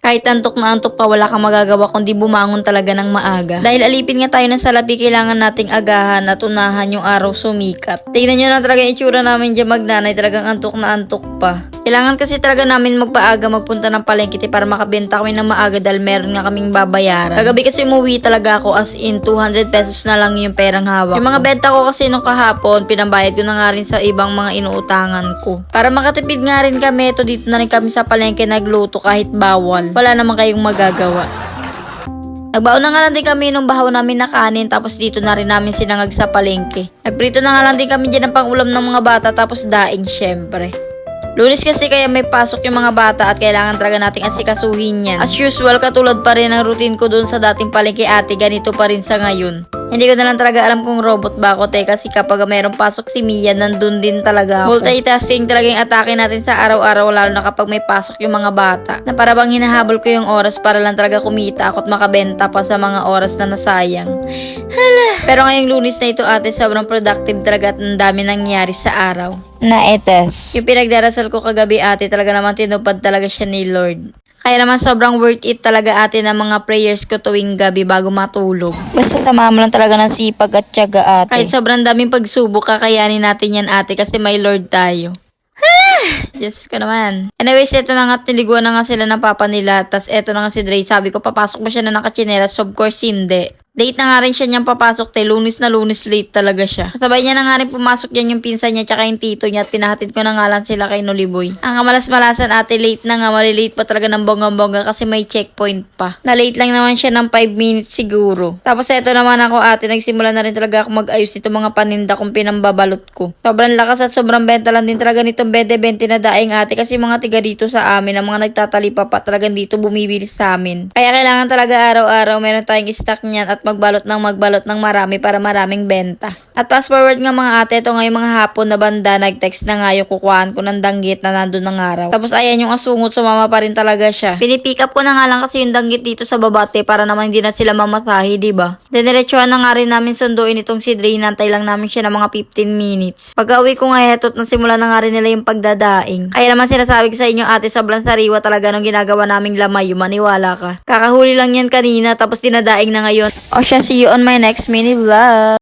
Kahit antok na antok pa, wala kang magagawa kundi bumangon talaga ng maaga. Dahil alipin nga tayo ng salapi, kailangan nating agahan at unahan yung araw sumikat. Tingnan nyo na talaga yung itsura namin dyan magnanay, talagang antok na antok pa. Kailangan kasi talaga namin magpaaga, magpunta ng palengke para makabenta kami ng maaga dahil meron nga kaming babayaran. Kagabi kasi umuwi talaga ako, as in 200 pesos na lang yung perang hawak. Yung mga benta ko kasi nung kahapon, pinambayad ko na nga rin sa ibang mga inuutangan ko. Para makatipid nga rin kami, ito dito na rin kami sa palengke nagluto kahit bawal. Wala naman kayong magagawa. Nagbaon na nga lang din kami nung bahaw namin na kanin, tapos dito na rin namin sinangag sa palengke. Nagprito na nga lang din kami dyan ng pangulam ng mga bata, tapos daing syempre. Lunes kasi kaya may pasok yung mga bata at kailangan talaga nating asikasuhin yan. As usual, katulad pa rin ang routine ko dun sa dating palengke ate, ganito pa rin sa ngayon. Hindi ko na lang talaga alam kung robot ba ako, kasi kapag mayroong pasok si Mia, nandun din talaga ako. Multitasking talaga yung atake natin sa araw-araw, lalo na kapag may pasok yung mga bata. Na para bang hinahabol ko yung oras para lang talaga kumita ako at makabenta pa sa mga oras na nasayang. Hala. Pero ngayong Lunes na ito ate, sobrang productive talaga at ang dami nangyari sa araw. Naetes. Yung pinagdarasal ko kagabi ate, talaga naman tinupad talaga siya ni Lord. Kaya naman sobrang worth it talaga ate ng mga prayers ko tuwing gabi bago matulog. Basta samahan mo lang talaga ng sipag at tiyaga ate. Kahit sobrang daming pagsubok, kakayanin natin yan ate kasi may Lord tayo. Diyos ko naman. Anyways, eto na nga, niliguan na nga sila ng papa nila. Tas eto na nga si Dre. Sabi ko, papasok ba siya na nakachinelas? Of course, hindi. Late na nga rin siya niyang papasok, Lunes na Lunes late talaga siya. Sabay niya na nga rin pumasok yan yung pinsan niya tsaka yung tito niya at pinahatid ko na nga lang sila kay Noliboy. Ang kamalas-malasan ate, late na nga, malilate pa talaga ng bonggang-bongga kasi may checkpoint pa. Na late lang naman siya ng 5 minutes siguro. Tapos eto naman ako ate, nagsimula na rin talaga ako mag-ayos nito mga paninda kung pinambabalot ko. Sobrang lakas at sobrang benta lang din talaga nitong bede-bente na daing ate kasi mga tiga dito sa amin, ang mga nagtatalipa pa talagang dito bumibili sa amin. Kaya kailangan talaga araw-araw meron tayong stock niyan at magbalot ng marami para maraming benta. At fast forward nga mga ate, ito nga yung mga hapon na banda, nag-text na nga yung kukuhaan ko ng danggit na nandun ng araw. Tapos ayan yung asungot, sumama pa rin talaga siya. Pinipick up ko na nga lang kasi yung danggit dito sa babate para naman hindi na sila mamasahe, diba? Dinerechohan na nga rin namin sunduin itong si Dre, nantay lang namin siya ng mga 15 minutes. Pag-uwi ko nga etot, nasimula na nga rin nila yung pagdadaing. Kaya naman sinasabi ko sa inyo ate, sobrang sariwa talaga nung ginagawa naming lamay, maniwala ka. Kakahuli lang yan kanina, tapos dinadaing na ngayon. O siya, see you on my next mini vlog.